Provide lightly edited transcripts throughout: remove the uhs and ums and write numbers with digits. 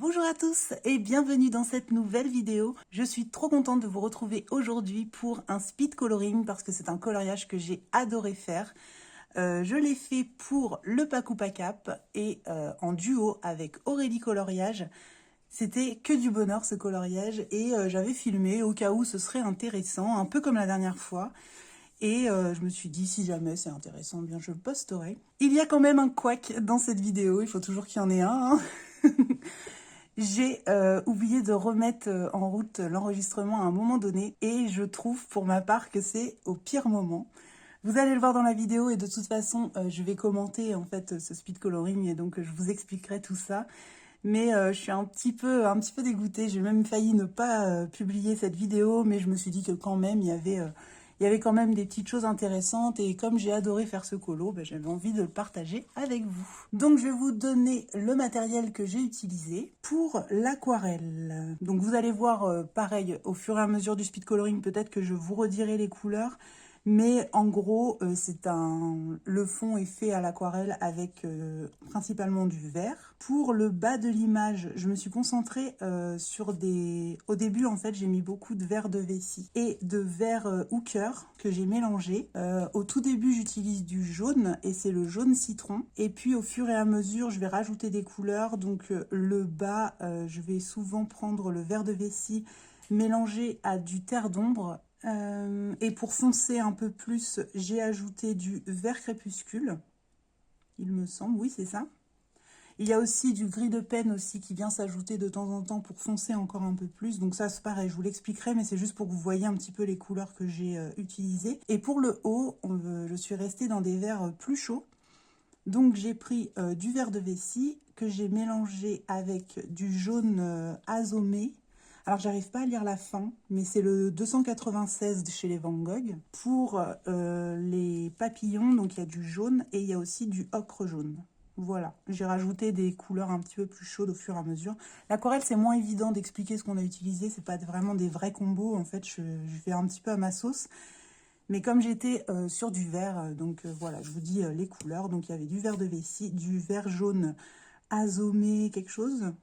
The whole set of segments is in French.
Bonjour à tous et bienvenue dans cette nouvelle vidéo. Je suis trop contente de vous retrouver aujourd'hui pour un speed coloring parce que c'est un coloriage que j'ai adoré faire. Je l'ai fait pour le Paku Pakap et en duo avec Aurélie Coloriage. C'était que du bonheur ce coloriage et j'avais filmé au cas où ce serait intéressant, un peu comme la dernière fois. Et je me suis dit, si jamais c'est intéressant, bien je le posterai. Il y a quand même un couac dans cette vidéo, il faut toujours qu'il y en ait un. Hein. J'ai oublié de remettre en route l'enregistrement à un moment donné et je trouve pour ma part que c'est au pire moment. Vous allez le voir dans la vidéo et de toute façon je vais commenter en fait ce speed coloring et donc je vous expliquerai tout ça. Mais je suis un petit peu dégoûtée, j'ai même failli ne pas publier cette vidéo mais je me suis dit que quand même il y avait quand même des petites choses intéressantes et comme j'ai adoré faire ce colo, ben, j'avais envie de le partager avec vous. Donc je vais vous donner le matériel que j'ai utilisé pour l'aquarelle. Donc vous allez voir pareil au fur et à mesure du speed coloring, peut-être que je vous redirai les couleurs. Mais en gros, le fond est fait à l'aquarelle avec principalement du vert. Pour le bas de l'image, je me suis concentrée sur des... Au début, en fait, j'ai mis beaucoup de vert de vessie et de vert hooker que j'ai mélangé. Au tout début, j'utilise du jaune et c'est le jaune citron. Et puis, au fur et à mesure, je vais rajouter des couleurs. Donc, le bas, je vais souvent prendre le vert de vessie mélangé à du terre d'ombre. Et pour foncer un peu plus, j'ai ajouté du vert crépuscule, il me semble, oui c'est ça. Il y a aussi du gris de peine aussi qui vient s'ajouter de temps en temps pour foncer encore un peu plus. Donc ça c'est pareil, je vous l'expliquerai, mais c'est juste pour que vous voyez un petit peu les couleurs que j'ai utilisées. Et pour le haut, je suis restée dans des verts plus chauds. Donc j'ai pris du vert de vessie que j'ai mélangé avec du jaune azomé. Alors, j'arrive pas à lire la fin, mais c'est le 296 de chez les Van Gogh. Pour les papillons, donc il y a du jaune et il y a aussi du ocre jaune. Voilà, j'ai rajouté des couleurs un petit peu plus chaudes au fur et à mesure. L'aquarelle, c'est moins évident d'expliquer ce qu'on a utilisé. C'est pas vraiment des vrais combos. En fait, je fais un petit peu à ma sauce. Mais comme j'étais sur du vert, voilà, je vous dis les couleurs. Donc, il y avait du vert de vessie, du vert jaune azomé quelque chose.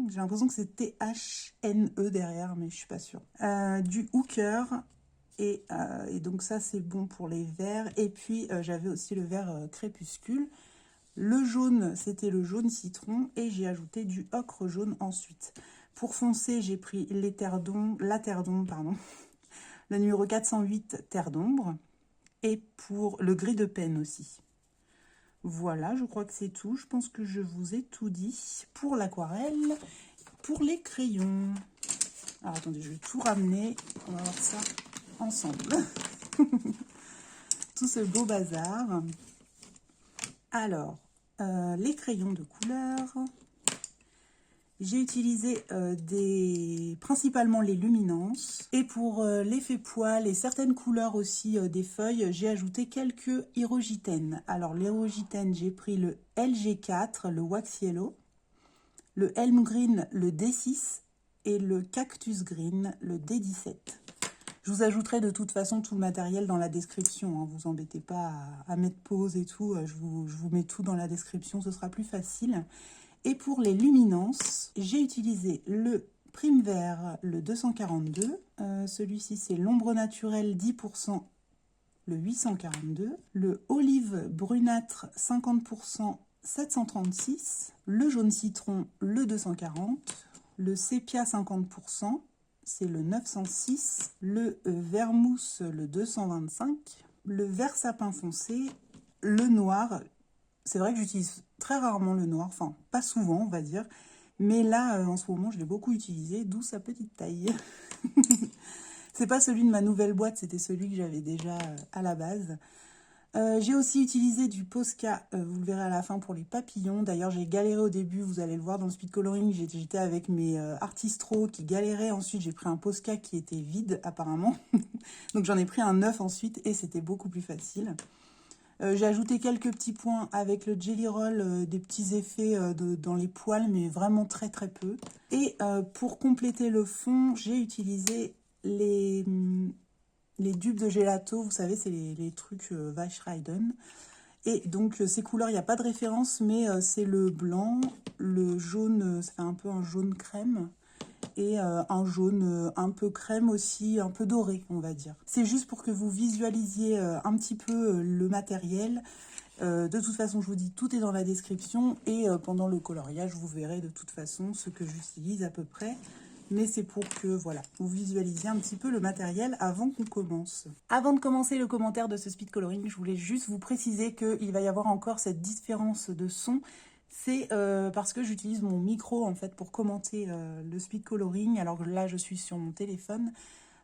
J'ai l'impression que c'est THNE derrière, mais je suis pas sûre. Du hooker, et donc ça c'est bon pour les verts. Et puis j'avais aussi le vert crépuscule. Le jaune, c'était le jaune citron, et j'ai ajouté du ocre jaune ensuite. Pour foncer, j'ai pris la terre d'ombre, pardon, le numéro 408 terre d'ombre, et pour le gris de peine aussi. Voilà, je crois que c'est tout. Je pense que je vous ai tout dit pour l'aquarelle. Pour les crayons. Alors, attendez, je vais tout ramener. On va voir ça ensemble. Tout ce beau bazar. Alors, les crayons de couleur. J'ai utilisé principalement les luminances. Et pour l'effet poil et certaines couleurs aussi des feuilles, j'ai ajouté quelques hirogitènes. Alors, l'hirogitène, j'ai pris le LG4, le Wax Yellow, le Elm Green, le D6 et le Cactus Green, le D17. Je vous ajouterai de toute façon tout le matériel dans la description. Hein, vous embêtez pas à mettre pause et tout. Je vous mets tout dans la description, ce sera plus facile. Et pour les luminances, j'ai utilisé le prime vert, le 242. Celui-ci, c'est l'ombre naturelle 10%, le 842. Le olive brunâtre 50%, 736. Le jaune citron, le 240. Le sépia 50%, c'est le 906. Le vermouth, le 225. Le vert sapin foncé. Le noir, c'est vrai que j'utilise très rarement le noir, enfin pas souvent on va dire, mais là en ce moment je l'ai beaucoup utilisé, d'où sa petite taille. C'est pas celui de ma nouvelle boîte, c'était celui que j'avais déjà à la base. J'ai aussi utilisé du Posca, vous le verrez à la fin pour les papillons. D'ailleurs j'ai galéré au début, vous allez le voir dans le speed coloring, j'étais avec mes Artistro qui galéraient. Ensuite j'ai pris un Posca qui était vide apparemment, donc j'en ai pris un neuf ensuite et c'était beaucoup plus facile. J'ai ajouté quelques petits points avec le Jelly Roll, des petits effets dans les poils, mais vraiment très très peu. Et pour compléter le fond, j'ai utilisé les dupes de gelato, vous savez, c'est les trucs Weichreiden. Et donc ces couleurs, il n'y a pas de référence, mais c'est le blanc, le jaune, ça fait un peu un jaune crème, et un jaune un peu crème aussi, un peu doré, on va dire. C'est juste pour que vous visualisiez un petit peu le matériel. De toute façon, je vous dis, tout est dans la description, et pendant le coloriage, vous verrez de toute façon ce que j'utilise à peu près. Mais c'est pour que, voilà, vous visualisiez un petit peu le matériel avant qu'on commence. Avant de commencer le commentaire de ce speed coloring, je voulais juste vous préciser qu'il va y avoir encore cette différence de son. C'est parce que j'utilise mon micro, en fait, pour commenter le speed coloring. Alors là, je suis sur mon téléphone.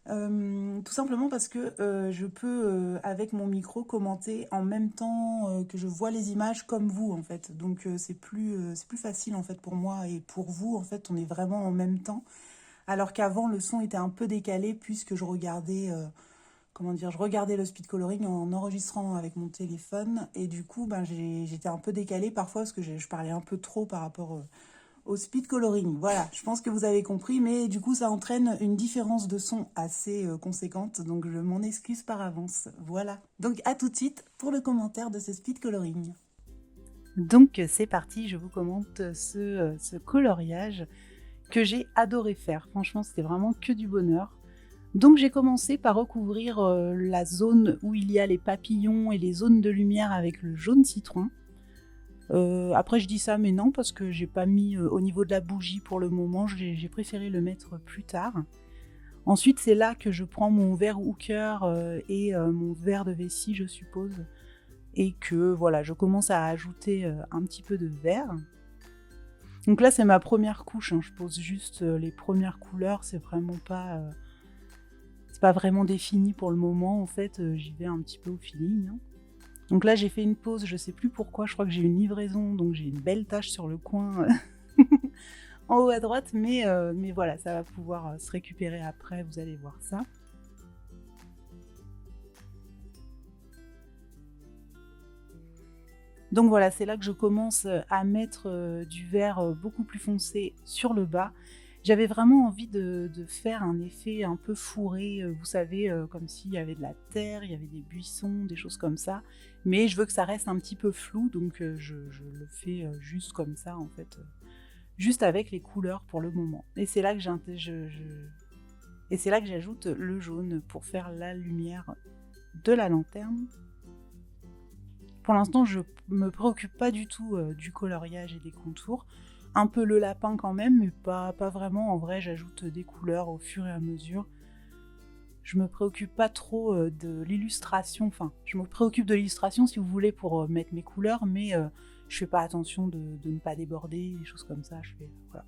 Tout simplement parce que je peux, avec mon micro, commenter en même temps que je vois les images comme vous, en fait. Donc, c'est plus facile, en fait, pour moi et pour vous. En fait, on est vraiment en même temps. Alors qu'avant, le son était un peu décalé puisque je regardais, comment dire, je regardais le speed coloring en enregistrant avec mon téléphone. Et du coup, ben, j'étais un peu décalée parfois parce que je parlais un peu trop par rapport au speed coloring. Voilà, je pense que vous avez compris, mais du coup, ça entraîne une différence de son assez conséquente. Donc, je m'en excuse par avance. Voilà. Donc, à tout de suite pour le commentaire de ce speed coloring. Donc, c'est parti, je vous commente ce coloriage que j'ai adoré faire. Franchement, c'était vraiment que du bonheur. Donc j'ai commencé par recouvrir la zone où il y a les papillons et les zones de lumière avec le jaune citron. Après je dis ça mais non, parce que j'ai pas mis au niveau de la bougie pour le moment, j'ai préféré le mettre plus tard. Ensuite c'est là que je prends mon verre hooker et mon verre de vessie, je suppose, et que voilà, je commence à ajouter un petit peu de vert. Donc là, c'est ma première couche, hein. Je pose juste les premières couleurs, c'est pas vraiment défini pour le moment, en fait, j'y vais un petit peu au feeling, hein. Donc là, j'ai fait une pause, je sais plus pourquoi, je crois que j'ai une livraison, donc j'ai une belle tache sur le coin en haut à droite, mais voilà, ça va pouvoir se récupérer après, vous allez voir ça. Donc voilà, c'est là que je commence à mettre du vert beaucoup plus foncé sur le bas. J'avais vraiment envie de faire un effet un peu fourré, vous savez, comme s'il y avait de la terre, il y avait des buissons, des choses comme ça. Mais je veux que ça reste un petit peu flou, donc je le fais juste comme ça, en fait. Juste avec les couleurs pour le moment. Et c'est là que j'ajoute le jaune pour faire la lumière de la lanterne. Pour l'instant, je me préoccupe pas du tout du coloriage et des contours. Un peu le lapin quand même, mais pas vraiment. En vrai, j'ajoute des couleurs au fur et à mesure. Je me préoccupe pas trop de l'illustration. Enfin, je me préoccupe de l'illustration si vous voulez pour mettre mes couleurs, mais je fais pas attention de ne pas déborder, des choses comme ça. Je fais voilà.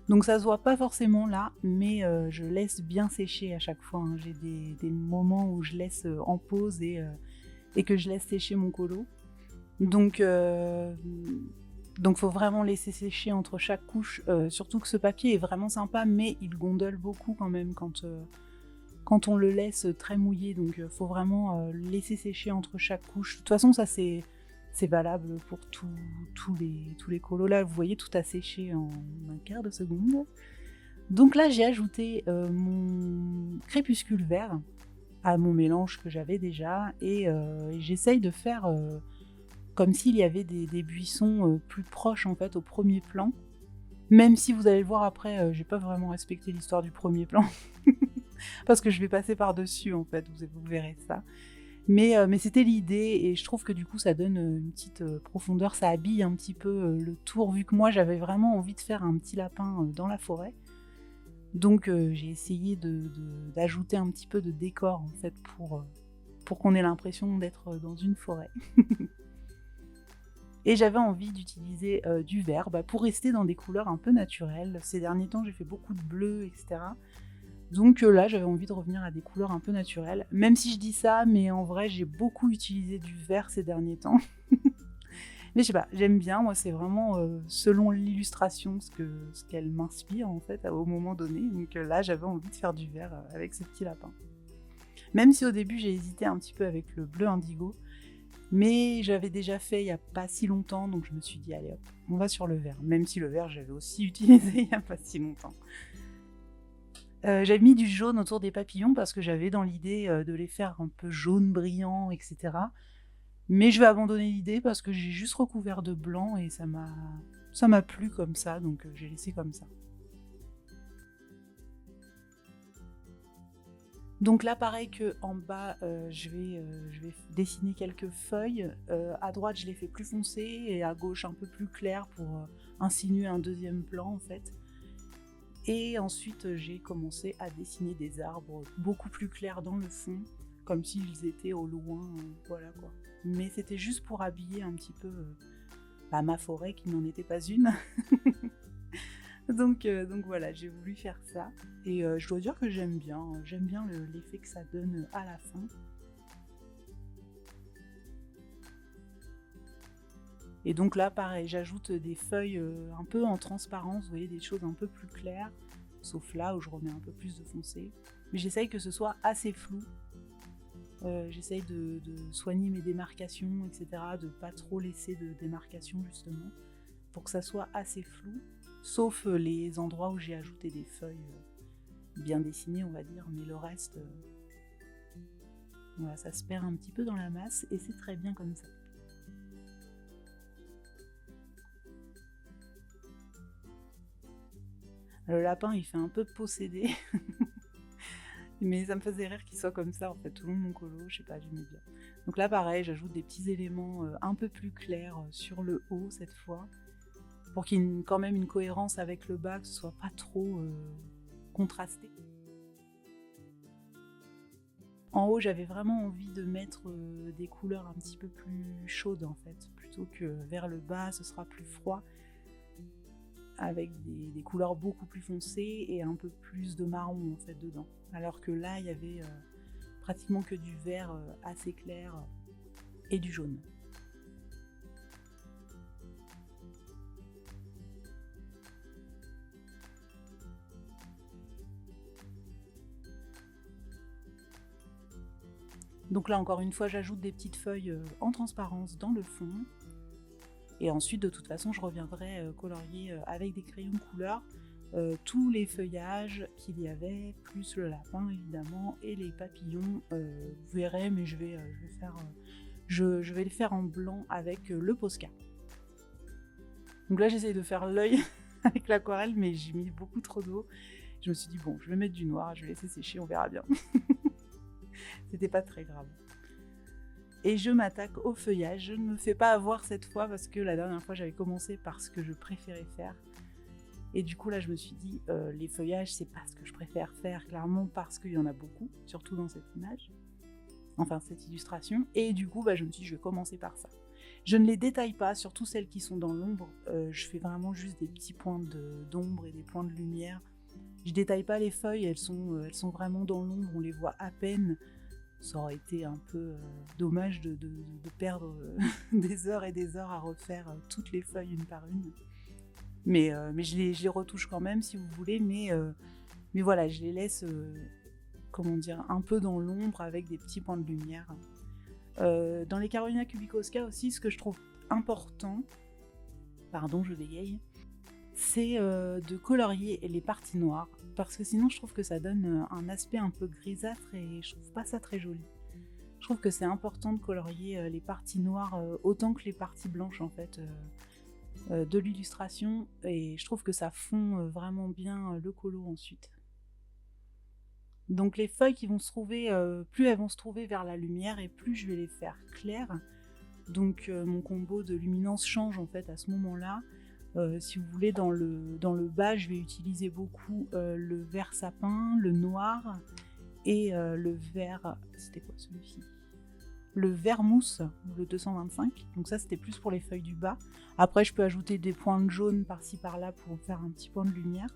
Donc ça se voit pas forcément là, mais je laisse bien sécher à chaque fois, hein. J'ai des moments où je laisse en pause et que je laisse sécher mon colo. Donc faut vraiment laisser sécher entre chaque couche, surtout que ce papier est vraiment sympa, mais il gondole beaucoup quand même quand on le laisse très mouillé, donc faut vraiment laisser sécher entre chaque couche. De toute façon, ça c'est valable pour tous les colos. Là, vous voyez, tout a séché en un quart de seconde. Donc là, j'ai ajouté mon crépuscule vert à mon mélange que j'avais déjà, et j'essaye de faire comme s'il y avait des buissons plus proches, en fait, au premier plan. Même si vous allez le voir après, j'ai pas vraiment respecté l'histoire du premier plan. Parce que je vais passer par-dessus, en fait, vous verrez ça. Mais c'était l'idée, et je trouve que du coup ça donne une petite profondeur, ça habille un petit peu le tour, vu que moi j'avais vraiment envie de faire un petit lapin dans la forêt. Donc j'ai essayé d'ajouter un petit peu de décor, en fait, pour qu'on ait l'impression d'être dans une forêt. Et j'avais envie d'utiliser du vert pour rester dans des couleurs un peu naturelles. Ces derniers temps, j'ai fait beaucoup de bleu, etc. Donc là, j'avais envie de revenir à des couleurs un peu naturelles. Même si je dis ça, mais en vrai, j'ai beaucoup utilisé du vert ces derniers temps. Mais je sais pas, j'aime bien. Moi, c'est vraiment selon l'illustration ce qu'elle m'inspire, en fait, au moment donné. Donc là, j'avais envie de faire du vert avec ce petit lapin. Même si au début, j'ai hésité un petit peu avec le bleu indigo. Mais j'avais déjà fait il n'y a pas si longtemps, donc je me suis dit, allez hop, on va sur le vert. Même si le vert, j'avais aussi utilisé il n'y a pas si longtemps. J'avais mis du jaune autour des papillons parce que j'avais dans l'idée de les faire un peu jaune brillant, etc. Mais je vais abandonner l'idée parce que j'ai juste recouvert de blanc et ça m'a plu comme ça, donc j'ai laissé comme ça. Donc là, pareil qu'en bas, je vais dessiner quelques feuilles. À droite, je les fais plus foncées et à gauche, un peu plus clair pour insinuer un deuxième plan en fait. Et ensuite, j'ai commencé à dessiner des arbres beaucoup plus clairs dans le fond, comme s'ils étaient au loin, voilà quoi. Mais c'était juste pour habiller un petit peu ma forêt qui n'en était pas une. donc voilà, j'ai voulu faire ça. Et je dois dire que j'aime bien l'effet que ça donne à la fin. Et donc là, pareil, j'ajoute des feuilles un peu en transparence, vous voyez, des choses un peu plus claires, sauf là où je remets un peu plus de foncé. Mais j'essaye que ce soit assez flou. J'essaye de soigner mes démarcations, etc., de pas trop laisser de démarcation justement, pour que ça soit assez flou, sauf les endroits où j'ai ajouté des feuilles bien dessinées, on va dire, mais le reste, voilà, ça se perd un petit peu dans la masse et c'est très bien comme ça. Le lapin, il fait un peu possédé. Mais ça me faisait rire qu'il soit comme ça, en fait, tout le long de mon colo, je sais pas, j'aimais bien. Donc là, pareil, j'ajoute des petits éléments un peu plus clairs sur le haut, cette fois, pour qu'il y ait quand même une cohérence avec le bas, que ce soit pas trop contrasté. En haut, j'avais vraiment envie de mettre des couleurs un petit peu plus chaudes, en fait, plutôt que vers le bas, ce sera plus froid, avec des couleurs beaucoup plus foncées et un peu plus de marron en fait dedans. Alors que là, il y avait pratiquement que du vert assez clair et du jaune. Donc là, encore une fois, j'ajoute des petites feuilles en transparence dans le fond. Et ensuite, de toute façon, je reviendrai colorier avec des crayons de couleur tous les feuillages qu'il y avait, plus le lapin évidemment, et les papillons. Vous verrez, mais je vais les faire en blanc avec le Posca. Donc là, j'essaye de faire l'œil avec l'aquarelle, mais j'ai mis beaucoup trop d'eau. Je me suis dit, bon, je vais mettre du noir, je vais laisser sécher, on verra bien. C'était pas très grave. Et je m'attaque au feuillage. Je ne me fais pas avoir cette fois parce que la dernière fois j'avais commencé par ce que je préférais faire. Et du coup là je me suis dit les feuillages c'est pas ce que je préfère faire clairement parce qu'il y en a beaucoup, surtout dans cette image. Enfin cette illustration. Et du coup je me suis dit je vais commencer par ça. Je ne les détaille pas, surtout celles qui sont dans l'ombre. Je fais vraiment juste des petits points d'ombre et des points de lumière. Je détaille pas les feuilles, elles sont vraiment dans l'ombre, on les voit à peine. Ça aurait été un peu dommage de perdre des heures et des heures à refaire toutes les feuilles une par une. Mais je les retouche quand même si vous voulez, mais voilà, je les laisse comment dire, un peu dans l'ombre avec des petits points de lumière. Dans les Carolina Cubicoska aussi, ce que je trouve important, pardon je bégaye, c'est de colorier les parties noires, parce que sinon je trouve que ça donne un aspect un peu grisâtre et je trouve pas ça très joli. Je trouve que c'est important de colorier les parties noires autant que les parties blanches en fait de l'illustration, et je trouve que ça fond vraiment bien le colo ensuite. Donc les feuilles qui vont se trouver, plus elles vont se trouver vers la lumière et plus je vais les faire claires. Donc mon combo de luminance change en fait à ce moment-là. Si vous voulez, dans le bas, je vais utiliser beaucoup le vert sapin, le noir et le vert... C'était quoi celui-ci? Le vert mousse, le 225. Donc ça, c'était plus pour les feuilles du bas. Après, je peux ajouter des points de jaune par-ci par-là pour faire un petit point de lumière.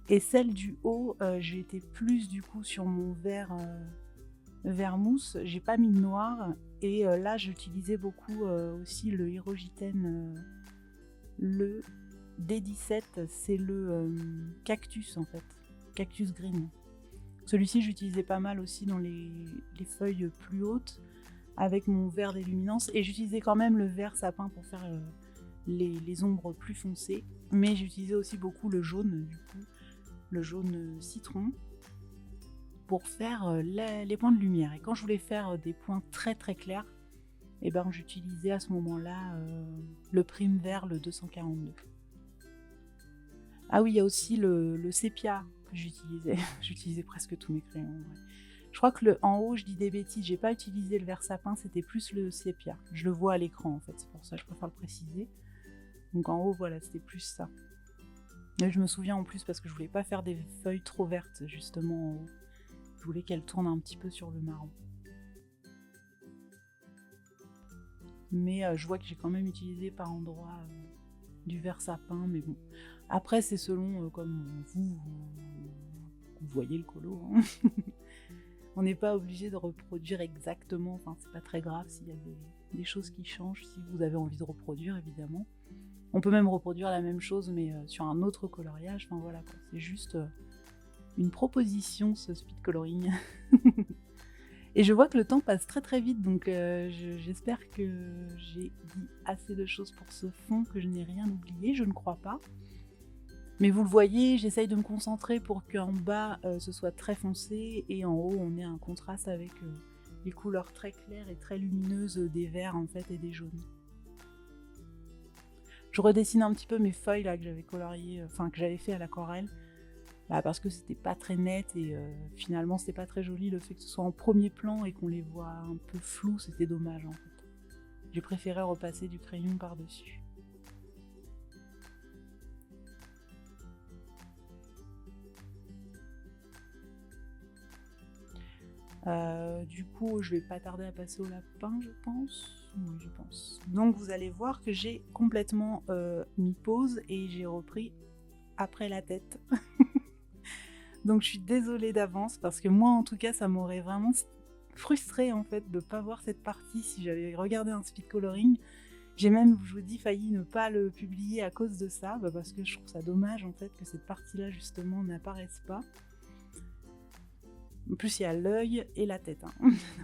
Et celle du haut, j'ai été plus du coup sur mon vert mousse. J'ai pas mis de noir. Et là, j'utilisais beaucoup aussi le Hirogiten... Le D17, c'est le cactus en fait, cactus green. Celui-ci j'utilisais pas mal aussi dans les feuilles plus hautes, avec mon vert des luminances. Et j'utilisais quand même le vert sapin pour faire les ombres plus foncées. Mais j'utilisais aussi beaucoup le jaune, du coup, le jaune citron, pour faire les points de lumière. Et quand je voulais faire des points très très clairs, et ben j'utilisais à ce moment-là le prime vert, le 242. Ah oui, il y a aussi le sépia que j'utilisais. J'utilisais presque tous mes crayons. Ouais. Je crois que en haut, je dis des bêtises, j'ai pas utilisé le vert sapin, c'était plus le sépia. Je le vois à l'écran en fait, c'est pour ça que je préfère le préciser. Donc en haut, voilà, c'était plus ça. Et je me souviens en plus parce que je voulais pas faire des feuilles trop vertes, justement en haut. Je voulais qu'elles tournent un petit peu sur le marron. Mais je vois que j'ai quand même utilisé par endroits du vert sapin, mais bon. Après, c'est selon comme vous voyez le colo. Hein. On n'est pas obligé de reproduire exactement, enfin c'est pas très grave s'il y a des choses qui changent, si vous avez envie de reproduire évidemment. On peut même reproduire la même chose mais sur un autre coloriage, enfin voilà, c'est juste une proposition ce speed coloring. Et je vois que le temps passe très très vite, donc j'espère que j'ai dit assez de choses pour ce fond, que je n'ai rien oublié, je ne crois pas. Mais vous le voyez, j'essaye de me concentrer pour qu'en bas ce soit très foncé et en haut on ait un contraste avec les couleurs très claires et très lumineuses des verts en fait et des jaunes. Je redessine un petit peu mes feuilles là que j'avais coloriées, enfin que j'avais fait à l'aquarelle, parce que c'était pas très net et finalement c'était pas très joli le fait que ce soit en premier plan et qu'on les voit un peu flous, c'était dommage en fait. J'ai préféré repasser du crayon par-dessus. Du coup, je vais pas tarder à passer au lapin, je pense. Oui, je pense. Donc, vous allez voir que j'ai complètement mis pause et j'ai repris après la tête. Donc, je suis désolée d'avance parce que moi, en tout cas, ça m'aurait vraiment frustrée en fait de pas voir cette partie si j'avais regardé un speed coloring. J'ai même, je vous dis, failli ne pas le publier à cause de ça, parce que je trouve ça dommage en fait que cette partie-là justement n'apparaisse pas. En plus, il y a l'œil et la tête. Hein.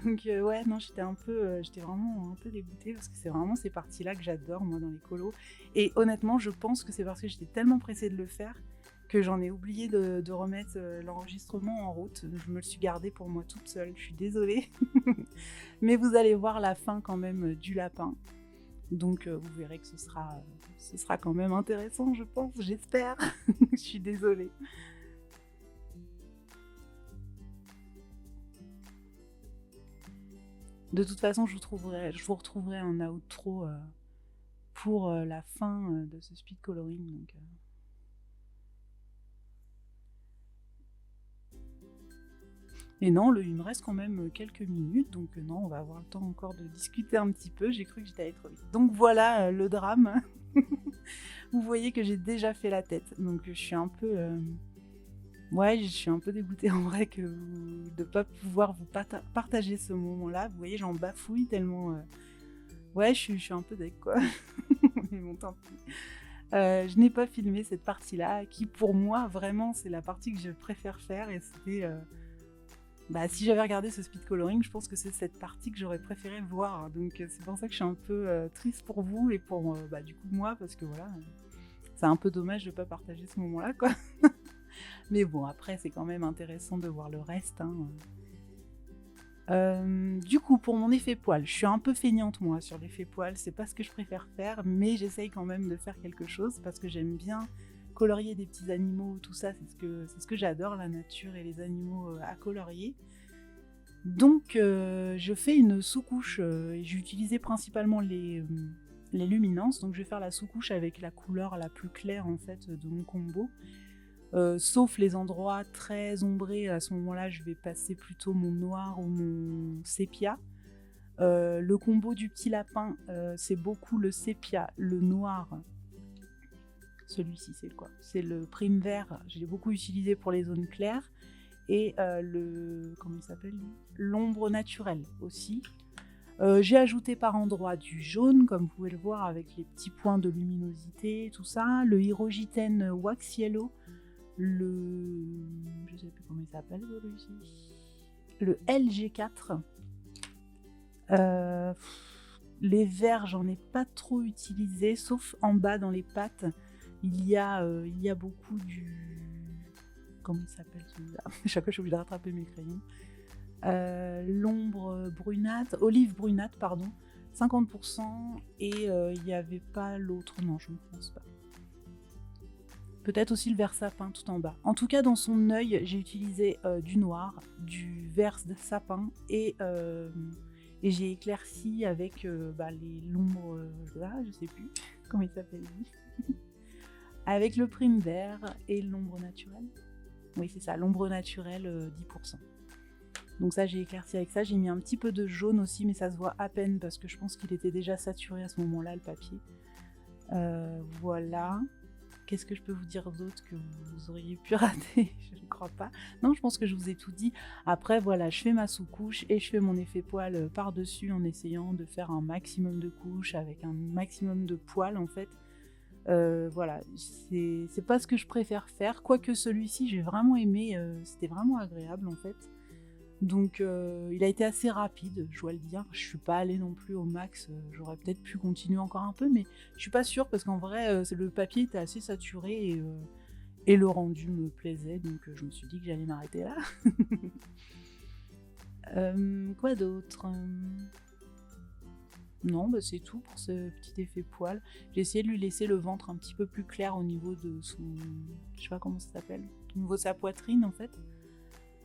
Donc ouais, non, j'étais vraiment un peu dégoûtée parce que c'est vraiment ces parties-là que j'adore, moi, dans les colos. Et honnêtement, je pense que c'est parce que j'étais tellement pressée de le faire que j'en ai oublié de remettre l'enregistrement en route. Je me le suis gardé pour moi toute seule, je suis désolée. Mais vous allez voir la fin quand même du lapin. Donc vous verrez que ce sera quand même intéressant, je pense, j'espère. Je suis désolée. De toute façon, je vous retrouverai un outro pour la fin de ce speed coloring. Donc, Et non, il me reste quand même quelques minutes, donc non, on va avoir le temps encore de discuter un petit peu. J'ai cru que j'étais allée trop vite. Donc voilà le drame. Vous voyez que j'ai déjà fait la tête, donc je suis un peu... Ouais, je suis un peu dégoûtée en vrai de ne pas pouvoir vous partager ce moment-là. Vous voyez, j'en bafouille tellement... Ouais, je suis un peu deg, quoi. Mais bon, tant pis. Je n'ai pas filmé cette partie-là, qui pour moi, vraiment, c'est la partie que je préfère faire. Et c'était... si j'avais regardé ce speed coloring, je pense que c'est cette partie que j'aurais préféré voir. Donc c'est pour ça que je suis un peu triste pour vous et pour du coup moi, parce que voilà, c'est un peu dommage de ne pas partager ce moment-là, quoi. Mais bon, après, c'est quand même intéressant de voir le reste. Hein. Du coup, pour mon effet poil, je suis un peu feignante, moi, sur l'effet poil. C'est pas ce que je préfère faire, mais j'essaye quand même de faire quelque chose parce que j'aime bien colorier des petits animaux, tout ça. C'est ce que j'adore, la nature et les animaux à colorier. Donc, je fais une sous-couche. J'ai utilisé principalement les luminances. Donc, je vais faire la sous-couche avec la couleur la plus claire, en fait, de mon combo. Sauf les endroits très ombrés, à ce moment-là, je vais passer plutôt mon noir ou mon sépia. Le combo du petit lapin, c'est beaucoup le sépia, le noir. Celui-ci, c'est quoi? C'est le prime vert. Je l'ai beaucoup utilisé pour les zones claires. Et comment il s'appelle? L'ombre naturelle aussi. J'ai ajouté par endroits du jaune, comme vous pouvez le voir, avec les petits points de luminosité, tout ça. Le Hyrogiten Wax Yellow. Je sais plus comment il s'appelle celui-ci. Le LG4. Euh, les verres, j'en ai pas trop utilisé, sauf en bas dans les pattes. Il y a beaucoup du... Comment il s'appelle celui-là? Chaque fois, je suis obligée de rattraper mes crayons. L'ombre brunâtre, olive brunâtre, pardon, 50%, et il n'y avait pas l'autre, non, je ne pense pas. Peut-être aussi le vert sapin tout en bas. En tout cas, dans son œil, j'ai utilisé du noir, du vert sapin, et j'ai éclairci avec l'ombre, là, je sais plus comment il s'appelle lui. Avec le prime vert et l'ombre naturelle. Oui, c'est ça, l'ombre naturelle 10%. Donc ça, j'ai éclairci avec ça. J'ai mis un petit peu de jaune aussi, mais ça se voit à peine parce que je pense qu'il était déjà saturé à ce moment-là, le papier. Voilà. Qu'est-ce que je peux vous dire d'autre que vous auriez pu rater? Je ne crois pas. Non, je pense que je vous ai tout dit. Après, voilà, je fais ma sous-couche et je fais mon effet poil par-dessus en essayant de faire un maximum de couches avec un maximum de poils, en fait. Voilà, c'est pas ce que je préfère faire. Quoique celui-ci, j'ai vraiment aimé. C'était vraiment agréable, en fait. Donc il a été assez rapide, je dois le dire. Je suis pas allée non plus au max, j'aurais peut-être pu continuer encore un peu, mais je suis pas sûre parce qu'en vrai le papier était assez saturé et le rendu me plaisait, donc je me suis dit que j'allais m'arrêter là. Quoi d'autre? Non, bah c'est tout pour ce petit effet poil. J'ai essayé de lui laisser le ventre un petit peu plus clair au niveau de son... Je sais pas comment ça s'appelle. Au niveau de sa poitrine en fait.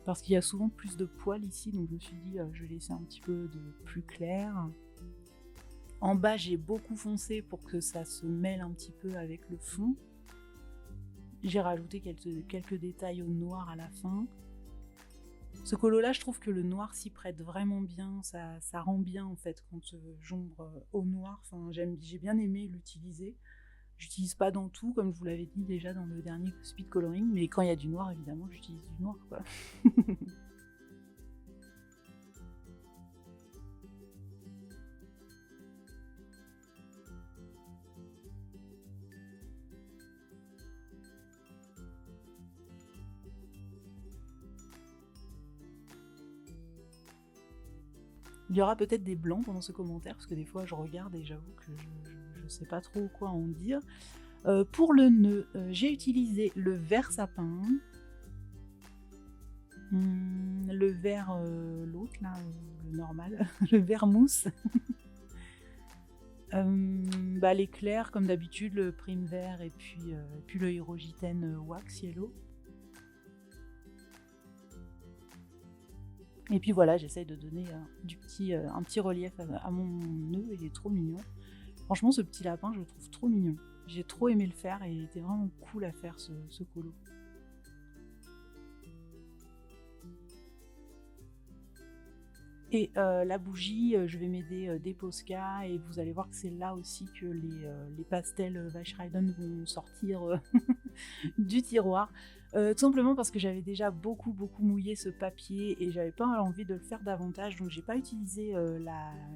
Parce qu'il y a souvent plus de poils ici, donc je me suis dit je vais laisser un petit peu de plus clair. En bas, j'ai beaucoup foncé pour que ça se mêle un petit peu avec le fond. J'ai rajouté quelques détails au noir à la fin. Ce colo-là, je trouve que le noir s'y prête vraiment bien, ça rend bien en fait quand j'ombre au noir. Enfin, j'ai bien aimé l'utiliser. J'utilise pas dans tout, comme je vous l'avais dit déjà dans le dernier speed coloring, mais quand il y a du noir, évidemment, j'utilise du noir, quoi. Il y aura peut-être des blancs pendant ce commentaire, parce que des fois je regarde et j'avoue que je sais pas trop quoi en dire. Pour le nœud, j'ai utilisé le vert sapin, le vert, l'autre là, le normal, le vert mousse, l'éclair comme d'habitude, le prime vert et puis le Hyrogiten wax yellow. Et puis voilà, j'essaye de donner un petit relief à mon nœud, il est trop mignon. Franchement, ce petit lapin, je le trouve trop mignon. J'ai trop aimé le faire et il était vraiment cool à faire ce colo. Et la bougie, je vais m'aider des Posca et vous allez voir que c'est là aussi que les pastels Weichreiden vont sortir du tiroir. Tout simplement parce que j'avais déjà beaucoup mouillé ce papier et j'avais pas envie de le faire davantage, donc j'ai pas utilisé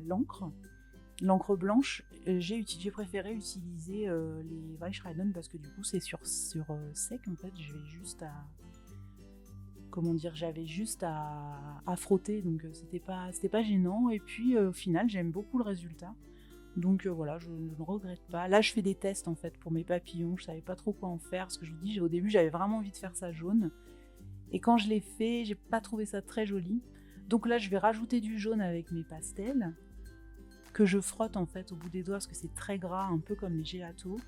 l'encre blanche. J'ai préféré utiliser les Weichreiden parce que du coup c'est sur sec en fait. Je vais juste à... Comment dire, j'avais juste à frotter, donc c'était pas gênant. Et puis au final, j'aime beaucoup le résultat. Donc voilà, je ne regrette pas. Là, je fais des tests en fait pour mes papillons. Je savais pas trop quoi en faire. Parce que je vous dis, au début, j'avais vraiment envie de faire ça jaune. Et quand je l'ai fait, j'ai pas trouvé ça très joli. Donc là, je vais rajouter du jaune avec mes pastels. Que je frotte en fait au bout des doigts parce que c'est très gras, un peu comme les gelatos.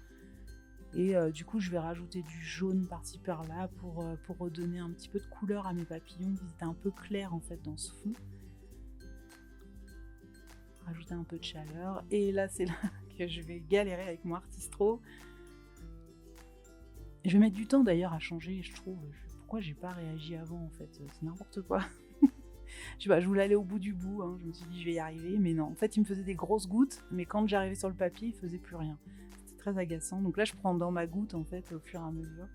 Et du coup, je vais rajouter du jaune par-ci par-là pour redonner un petit peu de couleur à mes papillons qui étaient un peu clairs en fait dans ce fond. Rajouter un peu de chaleur. Et là, c'est là que je vais galérer avec mon Artistro. Je vais mettre du temps d'ailleurs à changer, je trouve. Pourquoi j'ai pas réagi avant en fait? C'est n'importe quoi. Je sais pas, je voulais aller au bout du bout. Hein. Je me suis dit, je vais y arriver. Mais non, en fait, il me faisait des grosses gouttes. Mais quand j'arrivais sur le papier, il faisait plus rien. Très agaçant. Donc là, je prends dans ma goutte en fait au fur et à mesure.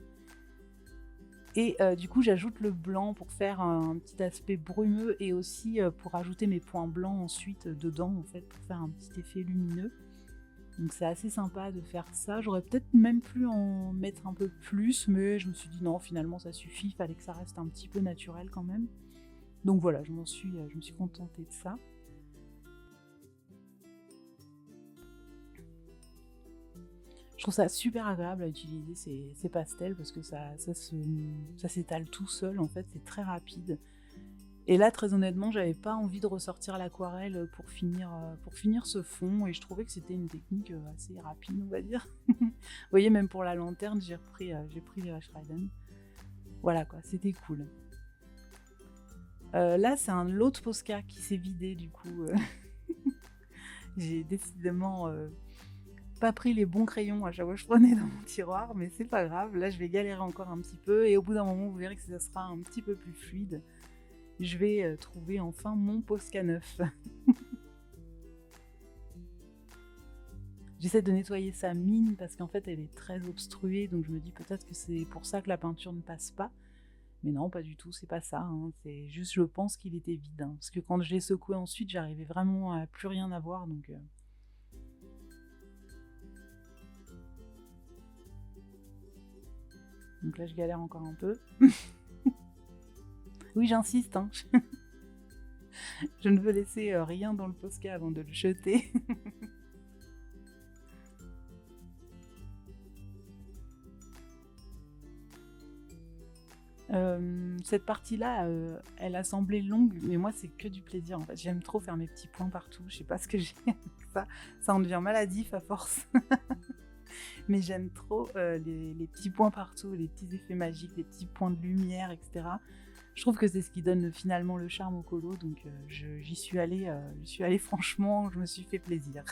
Et du coup, j'ajoute le blanc pour faire un petit aspect brumeux et aussi pour ajouter mes points blancs ensuite dedans en fait pour faire un petit effet lumineux. Donc c'est assez sympa de faire ça. J'aurais peut-être même pu en mettre un peu plus, mais je me suis dit non, finalement ça suffit. Il fallait que ça reste un petit peu naturel quand même. Donc voilà, je me suis contentée de ça. Je trouve ça super agréable à utiliser ces pastels parce que ça s'étale tout seul, en fait, c'est très rapide. Et là, très honnêtement, j'avais pas envie de ressortir l'aquarelle pour finir ce fond, et je trouvais que c'était une technique assez rapide, on va dire. Vous voyez, même pour la lanterne, j'ai pris les Schreiden. Voilà quoi, c'était cool. Là, c'est l'autre Posca qui s'est vidé, du coup. J'ai décidément pas pris les bons crayons à chaque fois que je prenais dans mon tiroir, mais c'est pas grave. Là, je vais galérer encore un petit peu, et au bout d'un moment, vous verrez que ça sera un petit peu plus fluide. Je vais trouver enfin mon Posca neuf. J'essaie de nettoyer sa mine parce qu'en fait elle est très obstruée, donc je me dis peut-être que c'est pour ça que la peinture ne passe pas. Mais non, pas du tout, c'est pas ça, hein. C'est juste, je pense qu'il était vide, hein, parce que quand je l'ai secoué ensuite, j'arrivais vraiment à plus rien avoir, donc... Donc là, je galère encore un peu. Oui, j'insiste, hein. Je ne veux laisser rien dans le Posca avant de le jeter. Cette partie-là, elle a semblé longue, mais moi c'est que du plaisir en fait. J'aime trop faire mes petits points partout, je sais pas ce que j'ai avec ça. Ça en devient maladif à force. Mais j'aime trop les petits points partout, les petits effets magiques, les petits points de lumière, etc. Je trouve que c'est ce qui donne finalement le charme au colo, donc j'y suis allée franchement, je me suis fait plaisir.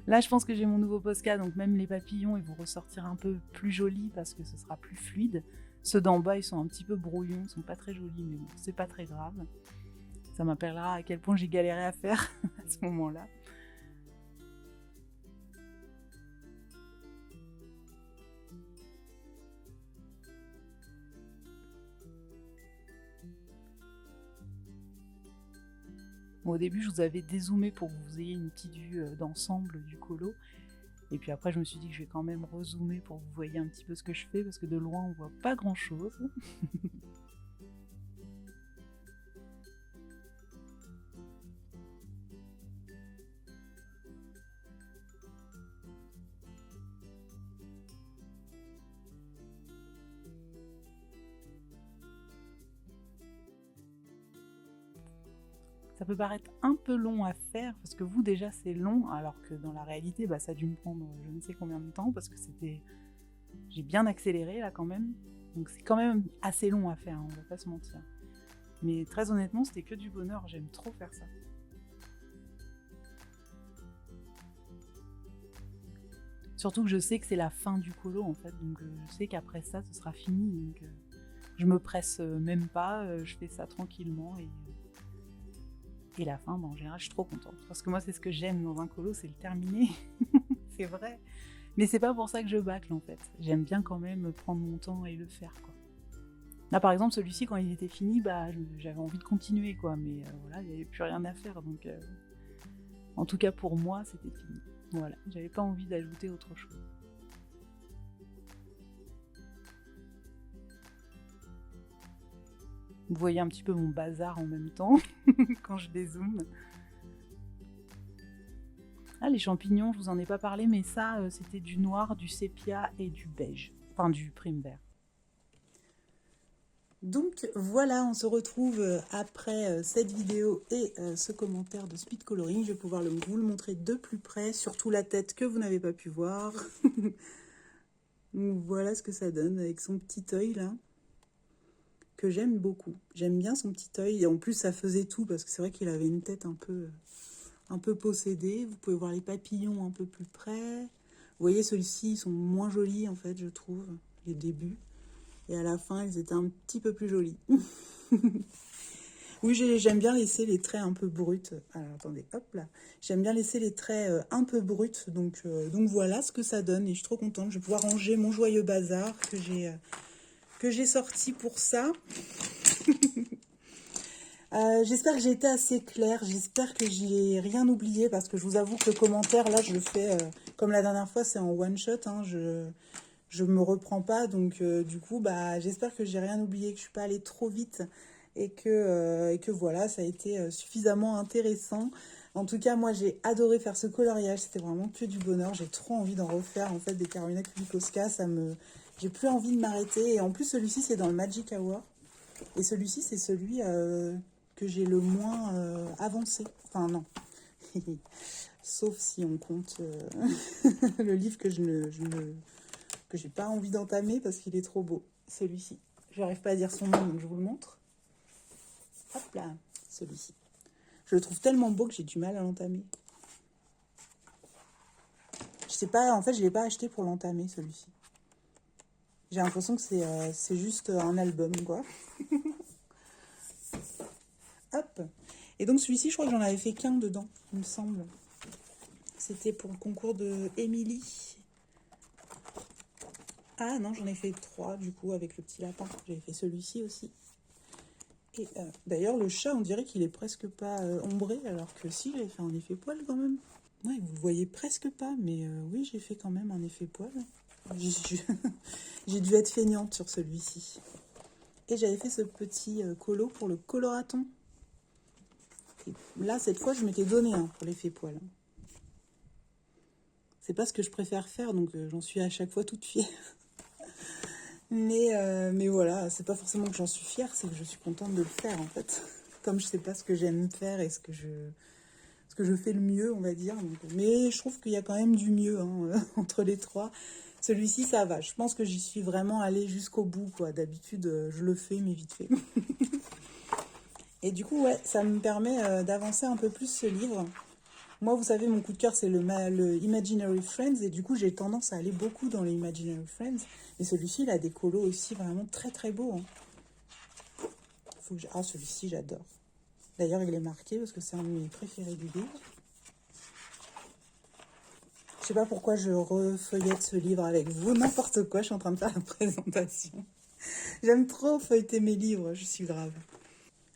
Là, je pense que j'ai mon nouveau Posca, donc même les papillons, ils vont ressortir un peu plus jolis parce que ce sera plus fluide. Ceux d'en bas, ils sont un petit peu brouillons, ils sont pas très jolis, mais bon, c'est pas très grave. Ça m'appellera à quel point j'ai galéré à faire à ce moment-là. Bon, au début, je vous avais dézoomé pour que vous ayez une petite vue d'ensemble du colo. Et puis après, je me suis dit que je vais quand même rezoomer pour que vous voyez un petit peu ce que je fais, parce que de loin, on voit pas grand-chose. Ça peut paraître un peu long à faire, parce que vous, déjà, c'est long, alors que dans la réalité, bah, ça a dû me prendre je ne sais combien de temps, parce que j'ai bien accéléré, là, quand même. Donc c'est quand même assez long à faire, hein, on va pas se mentir. Mais très honnêtement, c'était que du bonheur, j'aime trop faire ça. Surtout que je sais que c'est la fin du colo, en fait, donc je sais qu'après ça, ce sera fini, donc je me presse même pas, je fais ça tranquillement, et la fin, bah, en général, je suis trop contente. Parce que moi, c'est ce que j'aime dans un colo, c'est le terminer. C'est vrai. Mais c'est pas pour ça que je bâcle, en fait. J'aime bien quand même prendre mon temps et le faire, quoi. Là, par exemple, celui-ci, quand il était fini, bah, j'avais envie de continuer, quoi. Mais voilà, il n'y avait plus rien à faire. Donc, en tout cas, pour moi, c'était fini. Voilà, j'avais pas envie d'ajouter autre chose. Vous voyez un petit peu mon bazar en même temps, quand je dézoome. Ah, les champignons, je vous en ai pas parlé, mais ça, c'était du noir, du sépia et du beige. Enfin, du prime vert. Donc voilà, on se retrouve après cette vidéo et ce commentaire de speed coloring. Je vais pouvoir vous le montrer de plus près, surtout la tête que vous n'avez pas pu voir. Donc voilà ce que ça donne avec son petit œil là, que j'aime beaucoup. J'aime bien son petit œil, et en plus ça faisait tout, parce que c'est vrai qu'il avait une tête un peu possédée. Vous pouvez voir les papillons un peu plus près. Vous voyez, ceux-ci, ils sont moins jolis en fait, je trouve, les débuts. Et à la fin, ils étaient un petit peu plus jolis. Oui, j'aime bien laisser les traits un peu bruts. Alors, attendez, hop là. J'aime bien laisser les traits un peu bruts. Donc voilà ce que ça donne. Et je suis trop contente. Je vais pouvoir ranger mon joyeux bazar que j'ai sorti pour ça. J'espère que j'ai été assez claire. J'espère que j'ai rien oublié. Parce que je vous avoue que le commentaire, là, je le fais comme la dernière fois. C'est en one shot. Hein, je me reprends pas, donc du coup, bah, j'espère que j'ai rien oublié, que je suis pas allée trop vite, et que voilà, ça a été suffisamment intéressant. En tout cas, moi, j'ai adoré faire ce coloriage. C'était vraiment que du bonheur. J'ai trop envie d'en refaire, en fait, des Carolina Kubikowska. J'ai plus envie de m'arrêter. Et en plus, celui-ci, c'est dans le Magic Hour. Et celui-ci, c'est celui que j'ai le moins avancé. Enfin, non. Sauf si on compte le livre que que j'ai pas envie d'entamer parce qu'il est trop beau. Celui-ci. J'arrive pas à dire son nom, donc je vous le montre. Hop là, celui-ci. Je le trouve tellement beau que j'ai du mal à l'entamer. Je sais pas, en fait, je l'ai pas acheté pour l'entamer, celui-ci. J'ai l'impression que c'est juste un album, quoi. Hop. Et donc, celui-ci, je crois que j'en avais fait qu'un dedans, il me semble. C'était pour le concours de Émilie. Ah non, j'en ai fait 3, du coup, avec le petit lapin. J'avais fait celui-ci aussi. Et d'ailleurs, le chat, on dirait qu'il est presque pas ombré, alors que si, j'avais fait un effet poil quand même. Ouais, vous le voyez presque pas, mais oui, j'ai fait quand même un effet poil. J'ai dû être feignante sur celui-ci. Et j'avais fait ce petit colo pour le coloraton. Et là, cette fois, je m'étais donné un pour l'effet poil. C'est pas ce que je préfère faire, donc j'en suis à chaque fois toute fière. Mais voilà, c'est pas forcément que j'en suis fière, c'est que je suis contente de le faire en fait. Comme je sais pas ce que j'aime faire et ce que je fais le mieux, on va dire. Donc, mais je trouve qu'il y a quand même du mieux hein, entre les trois. Celui-ci, ça va. Je pense que j'y suis vraiment allée jusqu'au bout, quoi. D'habitude, je le fais, mais vite fait. Et du coup, ouais, ça me permet d'avancer un peu plus ce livre. Moi, vous savez, mon coup de cœur, c'est le Imaginary Friends. Et du coup, j'ai tendance à aller beaucoup dans les Imaginary Friends. Et celui-ci, il a des colos aussi vraiment très, très beaux. Hein. Ah, celui-ci, j'adore. D'ailleurs, il est marqué parce que c'est un de mes préférés du livre. Je sais pas pourquoi je refeuillette ce livre avec vous. N'importe quoi, je suis en train de faire la présentation. J'aime trop feuilleter mes livres, je suis grave.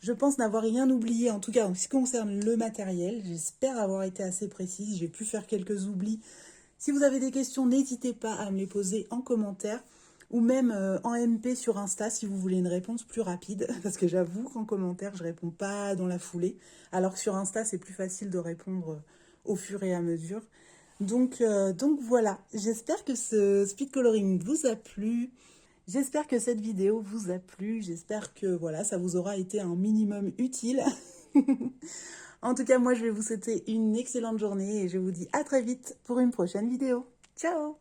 Je pense n'avoir rien oublié, en tout cas en ce qui concerne le matériel. J'espère avoir été assez précise. J'ai pu faire quelques oublis. Si vous avez des questions, n'hésitez pas à me les poser en commentaire ou même en MP sur Insta si vous voulez une réponse plus rapide. Parce que j'avoue qu'en commentaire, je réponds pas dans la foulée. Alors que sur Insta, c'est plus facile de répondre au fur et à mesure. Donc voilà, j'espère que ce speed coloring vous a plu. J'espère que cette vidéo vous a plu. J'espère que voilà, ça vous aura été un minimum utile. En tout cas, moi, je vais vous souhaiter une excellente journée et je vous dis à très vite pour une prochaine vidéo. Ciao!